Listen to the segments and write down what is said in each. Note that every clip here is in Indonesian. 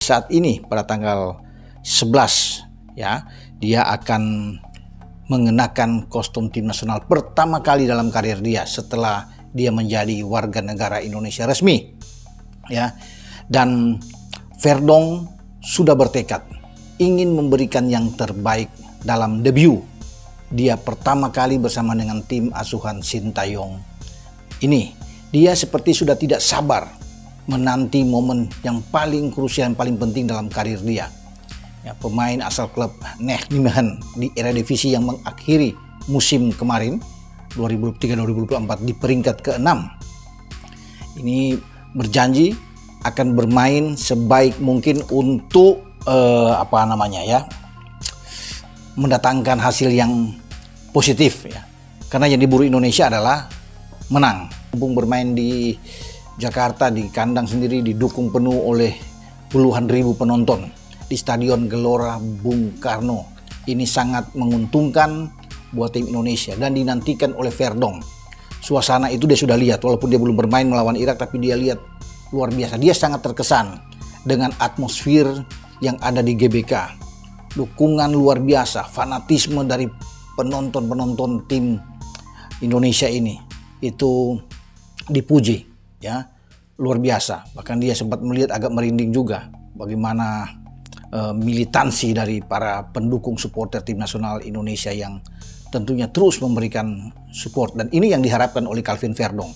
saat ini pada tanggal 11 ya, dia akan mengenakan kostum tim nasional pertama kali dalam karir dia setelah dia menjadi warga negara Indonesia resmi ya. Dan Verdonk sudah bertekad ingin memberikan yang terbaik dalam debut dia pertama kali bersama dengan tim asuhan Sintayong ini. Dia seperti sudah tidak sabar menanti momen yang paling krusial, yang paling penting dalam karir dia. Ya, pemain asal klub Nijmegen di Eredivisie yang mengakhiri musim kemarin 2023-2024 di peringkat ke-6. Ini berjanji akan bermain sebaik mungkin untuk mendatangkan hasil yang positif ya. Karena yang diburu Indonesia adalah menang. Mumpung bermain di Jakarta di kandang sendiri didukung penuh oleh puluhan ribu penonton di Stadion Gelora Bung Karno. Ini sangat menguntungkan buat tim Indonesia dan dinantikan oleh Verdonk. Suasana itu dia sudah lihat walaupun dia belum bermain melawan Irak, tapi dia lihat luar biasa. Dia sangat terkesan dengan atmosfer yang ada di GBK. Dukungan luar biasa, fanatisme dari penonton-penonton tim Indonesia ini itu dipuji ya, luar biasa. Bahkan dia sempat melihat agak merinding juga bagaimana militansi dari para pendukung supporter tim nasional Indonesia yang tentunya terus memberikan support. Dan ini yang diharapkan oleh Calvin Verdonk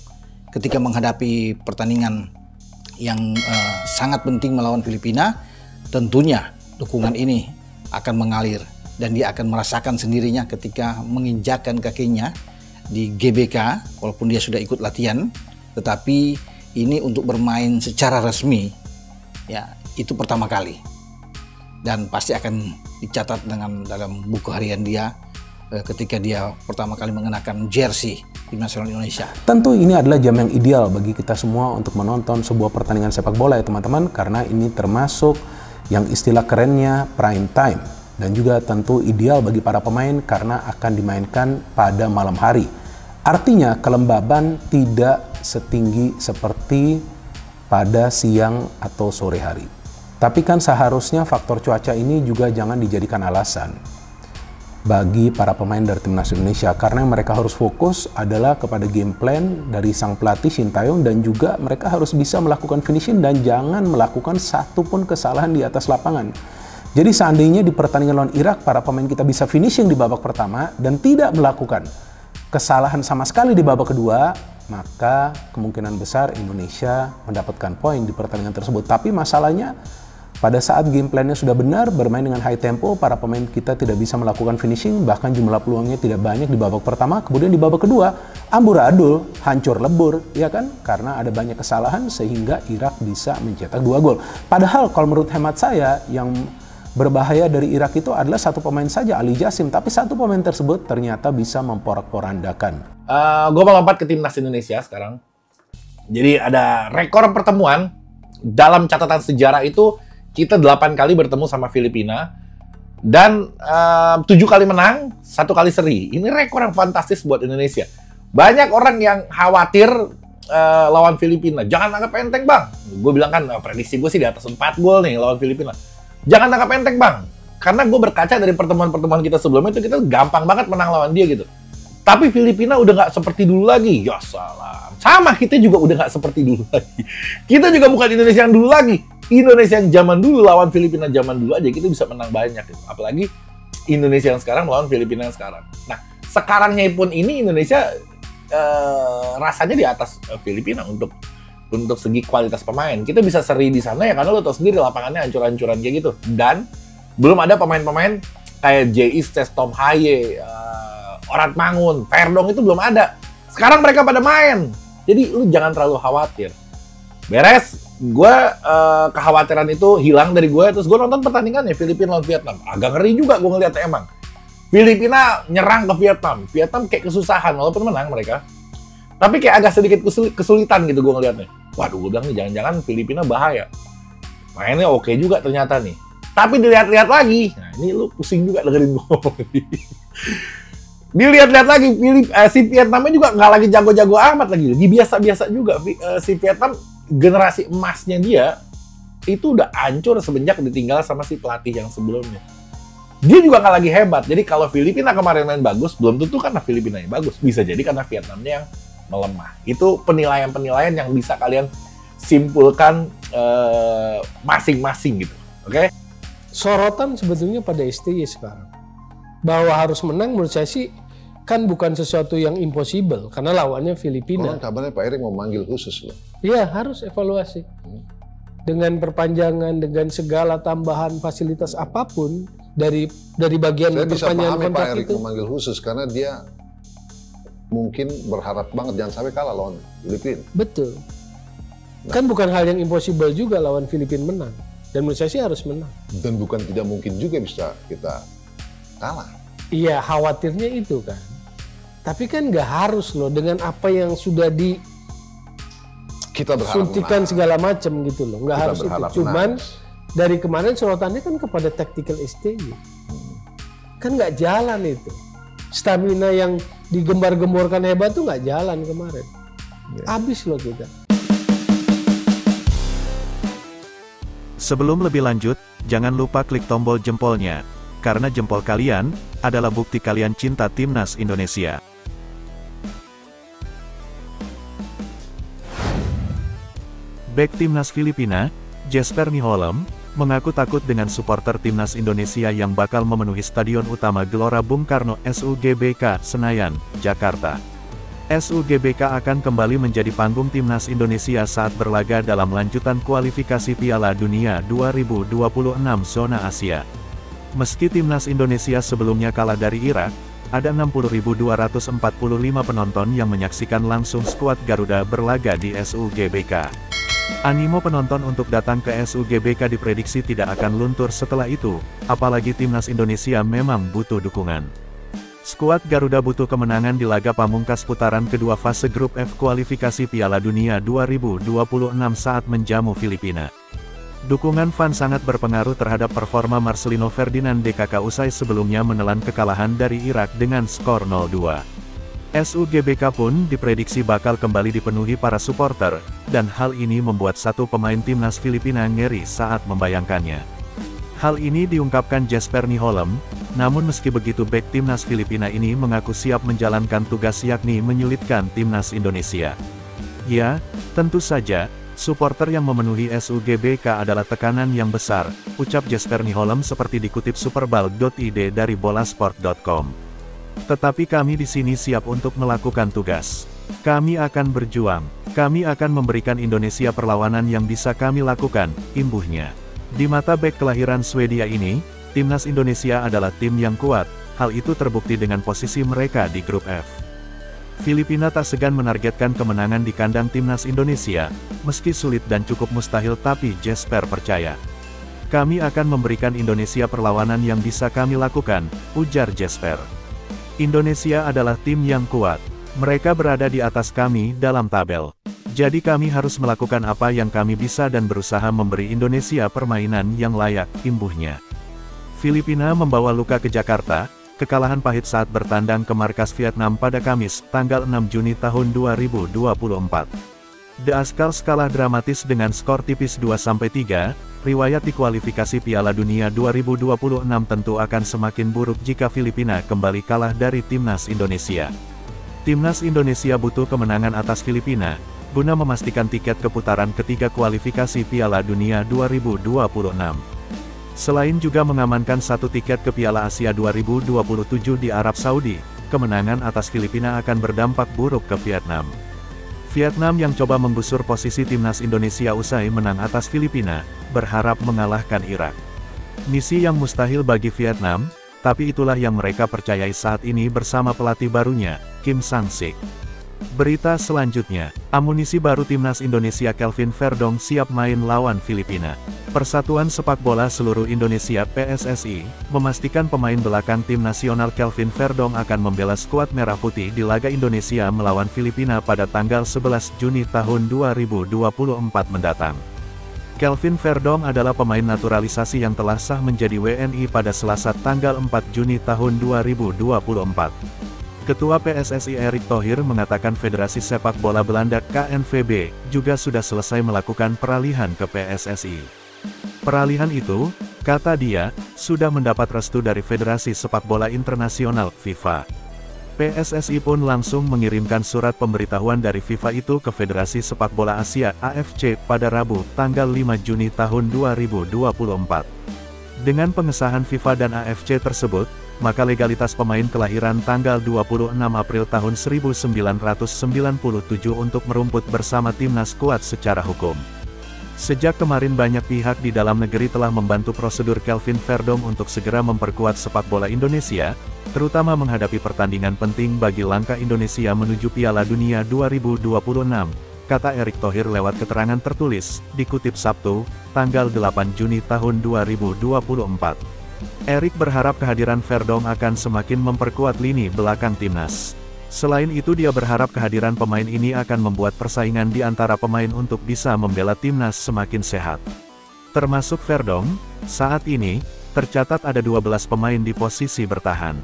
ketika menghadapi pertandingan yang sangat penting melawan Filipina. Tentunya dukungan ini akan mengalir dan dia akan merasakan sendirinya ketika menginjakkan kakinya di GBK. Walaupun dia sudah ikut latihan, tetapi ini untuk bermain secara resmi ya, itu pertama kali dan pasti akan dicatat dalam buku harian dia ketika dia pertama kali mengenakan jersey tim nasional Indonesia. Tentu ini adalah jam yang ideal bagi kita semua untuk menonton sebuah pertandingan sepak bola ya teman-teman, karena ini termasuk yang istilah kerennya prime time, dan juga tentu ideal bagi para pemain karena akan dimainkan pada malam hari. Artinya kelembaban tidak setinggi seperti pada siang atau sore hari. Tapi kan seharusnya faktor cuaca ini juga jangan dijadikan alasan bagi para pemain dari timnas Indonesia, karena yang mereka harus fokus adalah kepada game plan dari sang pelatih Sintayong, dan juga mereka harus bisa melakukan finishing dan jangan melakukan satu pun kesalahan di atas lapangan. Jadi seandainya di pertandingan lawan Irak para pemain kita bisa finishing di babak pertama dan tidak melakukan kesalahan sama sekali di babak kedua, maka kemungkinan besar Indonesia mendapatkan poin di pertandingan tersebut. Tapi masalahnya pada saat game plan-nya sudah benar, bermain dengan high tempo, para pemain kita tidak bisa melakukan finishing, bahkan jumlah peluangnya tidak banyak di babak pertama. Kemudian di babak kedua, amburadul, hancur lebur, ya kan? Karena ada banyak kesalahan sehingga Irak bisa mencetak 2 gol. Padahal kalau menurut hemat saya, yang berbahaya dari Irak itu adalah satu pemain saja, Ali Jasim. Tapi satu pemain tersebut ternyata bisa memporak-porandakan. Gue mau lompat ke timnas Indonesia sekarang. Jadi ada rekor pertemuan dalam catatan sejarah itu. Kita 8 kali bertemu sama Filipina dan 7 kali menang, 1 kali seri. Ini rekor yang fantastis buat Indonesia. Banyak orang yang khawatir lawan Filipina. Jangan anggap enteng bang. Gue bilang kan prediksi gue sih di atas 4 gol nih lawan Filipina. Jangan anggap enteng bang. Karena gue berkaca dari pertemuan-pertemuan kita sebelumnya itu kita gampang banget menang lawan dia gitu. Tapi Filipina udah nggak seperti dulu lagi. Ya salam. Sama kita juga udah nggak seperti dulu lagi. Kita juga bukan Indonesia yang dulu lagi. Indonesia yang zaman dulu lawan Filipina zaman dulu aja kita bisa menang banyak gitu. Apalagi Indonesia yang sekarang lawan Filipina yang sekarang. Nah, sekarangnya pun ini Indonesia rasanya di atas Filipina untuk segi kualitas pemain. Kita bisa seri di sana ya karena lo tau sendiri lapangannya hancur-hancuran kayak gitu. Dan belum ada pemain-pemain kayak J.I.S.T.E.S, Tom Haye, Orat Mangun, Verdonk itu belum ada. Sekarang mereka pada main. Jadi lu jangan terlalu khawatir. Beres. Gue kekhawatiran itu hilang dari gue. Terus gue nonton pertandingan ya Filipina lawan Vietnam. Agak ngeri juga gue ngeliatnya emang. Filipina nyerang ke Vietnam. Vietnam kayak kesusahan walaupun menang mereka. Tapi kayak agak sedikit kesulitan gitu gue ngeliatnya. Waduh, gue bilang nih jangan-jangan Filipina bahaya. Mainnya oke juga ternyata nih. Tapi dilihat-lihat lagi. Nah ini lu pusing juga dengerin gue. Dilihat-lihat lagi, si Vietnamnya juga nggak lagi jago-jago amat lagi. Lagi biasa-biasa juga si Vietnam. Generasi emasnya dia itu udah hancur semenjak ditinggal sama si pelatih yang sebelumnya. Dia juga nggak lagi hebat. Jadi kalau Filipina kemarin main bagus, belum tentu karena Filipina yang bagus. Bisa jadi karena Vietnamnya yang melemah. Itu penilaian-penilaian yang bisa kalian simpulkan masing-masing gitu. Oke? Sorotan sebetulnya pada STY sekarang. Bahwa harus menang menurut saya sih kan bukan sesuatu yang impossible karena lawannya Filipina. Kabarnya Pak Erik mau manggil khusus loh. Iya, harus evaluasi. Dengan perpanjangan, dengan segala tambahan fasilitas apapun dari bagian Saya bisa perpanjangan pahami Pak kontrak Erik itu. memanggil khusus karena dia mungkin berharap banget jangan sampai kalah lawan Filipina. Betul. Kan bukan hal yang impossible juga lawan Filipina menang. Dan menurut saya sih harus menang. Dan bukan tidak mungkin juga bisa kita kalah. Iya, khawatirnya itu kan. Tapi kan nggak harus loh dengan apa yang sudah Kita berharap disuntikan menang. segala macam gitu loh. Nggak Kita harus itu. berharap Cuman menang. dari kemarin sorotannya kan kepada tactical STY. Kan nggak jalan itu. Stamina yang digembar-gemborkan hebat tuh nggak jalan kemarin. Habis loh kita. Sebelum lebih lanjut, jangan lupa klik tombol jempolnya, karena jempol kalian adalah bukti kalian cinta Timnas Indonesia. Bek Timnas Filipina, Jesper Niholem, mengaku takut dengan supporter Timnas Indonesia yang bakal memenuhi Stadion Utama Gelora Bung Karno SUGBK, Senayan, Jakarta. SUGBK akan kembali menjadi panggung Timnas Indonesia saat berlaga dalam lanjutan kualifikasi Piala Dunia 2026 zona Asia. Meski Timnas Indonesia sebelumnya kalah dari Irak, ada 60.245 penonton yang menyaksikan langsung skuad Garuda berlaga di SUGBK. Animo penonton untuk datang ke SUGBK diprediksi tidak akan luntur setelah itu, apalagi Timnas Indonesia memang butuh dukungan. Skuad Garuda butuh kemenangan di laga pamungkas putaran kedua fase grup F kualifikasi Piala Dunia 2026 saat menjamu Filipina. Dukungan fans sangat berpengaruh terhadap performa Marcelino Ferdinand DKK usai sebelumnya menelan kekalahan dari Irak dengan skor 0-2. SUGBK pun diprediksi bakal kembali dipenuhi para supporter, dan hal ini membuat satu pemain Timnas Filipina ngeri saat membayangkannya. Hal ini diungkapkan Jesper Niholem, namun meski begitu bek Timnas Filipina ini mengaku siap menjalankan tugas yakni menyulitkan Timnas Indonesia. Ya, tentu saja, supporter yang memenuhi SUGBK adalah tekanan yang besar, ucap Jesper Niholem seperti dikutip superbal.id dari bolasport.com. Tetapi kami di sini siap untuk melakukan tugas. Kami akan berjuang. Kami akan memberikan Indonesia perlawanan yang bisa kami lakukan, imbuhnya. Di mata bek kelahiran Swedia ini, Timnas Indonesia adalah tim yang kuat. Hal itu terbukti dengan posisi mereka di grup F. Filipina tak segan menargetkan kemenangan di kandang Timnas Indonesia, meski sulit dan cukup mustahil tapi Jesper percaya. Kami akan memberikan Indonesia perlawanan yang bisa kami lakukan, ujar Jesper. Indonesia adalah tim yang kuat. Mereka berada di atas kami dalam tabel. Jadi kami harus melakukan apa yang kami bisa dan berusaha memberi Indonesia permainan yang layak, imbuhnya. Filipina membawa luka ke Jakarta, kekalahan pahit saat bertandang ke markas Vietnam pada Kamis, tanggal 6 Juni tahun 2024. The Ascals kalah dramatis dengan skor tipis 2-3, riwayat di kualifikasi Piala Dunia 2026 tentu akan semakin buruk jika Filipina kembali kalah dari Timnas Indonesia. Timnas Indonesia butuh kemenangan atas Filipina, guna memastikan tiket ke putaran ketiga kualifikasi Piala Dunia 2026. Selain juga mengamankan satu tiket ke Piala Asia 2027 di Arab Saudi, kemenangan atas Filipina akan berdampak buruk ke Vietnam. Vietnam yang coba menggusur posisi Timnas Indonesia usai menang atas Filipina, berharap mengalahkan Irak. Misi yang mustahil bagi Vietnam, tapi itulah yang mereka percayai saat ini bersama pelatih barunya, Kim Sang-sik. Berita selanjutnya, amunisi baru Timnas Indonesia Kelvin Verdong siap main lawan Filipina. Persatuan Sepak Bola Seluruh Indonesia (PSSI) memastikan pemain belakang tim nasional Kelvin Verdong akan membela skuad Merah Putih di laga Indonesia melawan Filipina pada tanggal 11 Juni tahun 2024 mendatang. Kelvin Verdong adalah pemain naturalisasi yang telah sah menjadi WNI pada Selasa tanggal 4 Juni tahun 2024. Ketua PSSI Erick Thohir mengatakan Federasi Sepak Bola Belanda KNVB juga sudah selesai melakukan peralihan ke PSSI. Peralihan itu, kata dia, sudah mendapat restu dari Federasi Sepak Bola Internasional (FIFA). PSSI pun langsung mengirimkan surat pemberitahuan dari FIFA itu ke Federasi Sepak Bola Asia (AFC) pada Rabu, tanggal 5 Juni tahun 2024. Dengan pengesahan FIFA dan AFC tersebut, maka legalitas pemain kelahiran tanggal 26 April tahun 1997 untuk merumput bersama timnas kuat secara hukum. Sejak kemarin banyak pihak di dalam negeri telah membantu prosedur Kelvin Verdong untuk segera memperkuat sepak bola Indonesia, terutama menghadapi pertandingan penting bagi langkah Indonesia menuju Piala Dunia 2026, kata Erick Thohir lewat keterangan tertulis, dikutip Sabtu, tanggal 8 Juni tahun 2024. Erick berharap kehadiran Verdong akan semakin memperkuat lini belakang timnas. Selain itu dia berharap kehadiran pemain ini akan membuat persaingan di antara pemain untuk bisa membela timnas semakin sehat. Termasuk Verdong, saat ini, tercatat ada 12 pemain di posisi bertahan.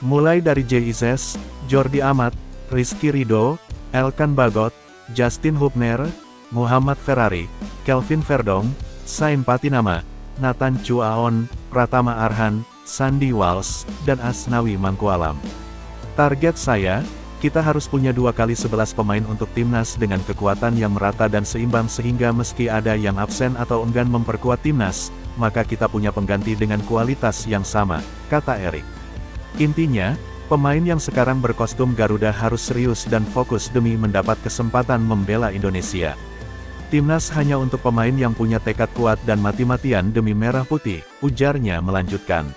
Mulai dari JIZES, Jordi Amat, Rizky Ridho, Elkan Bagot, Justin Hubner, Muhammad Ferrari, Kelvin Verdong, Sain Patinama, Nathan Chuaon, Pratama Arhan, Sandy Walsh, dan Asnawi Mangkualam. Target saya, kita harus punya 2 kali 11 pemain untuk timnas dengan kekuatan yang merata dan seimbang sehingga meski ada yang absen atau enggan memperkuat timnas, maka kita punya pengganti dengan kualitas yang sama, kata Erick. Intinya, pemain yang sekarang berkostum Garuda harus serius dan fokus demi mendapat kesempatan membela Indonesia. Timnas hanya untuk pemain yang punya tekad kuat dan mati-matian demi merah putih, ujarnya melanjutkan.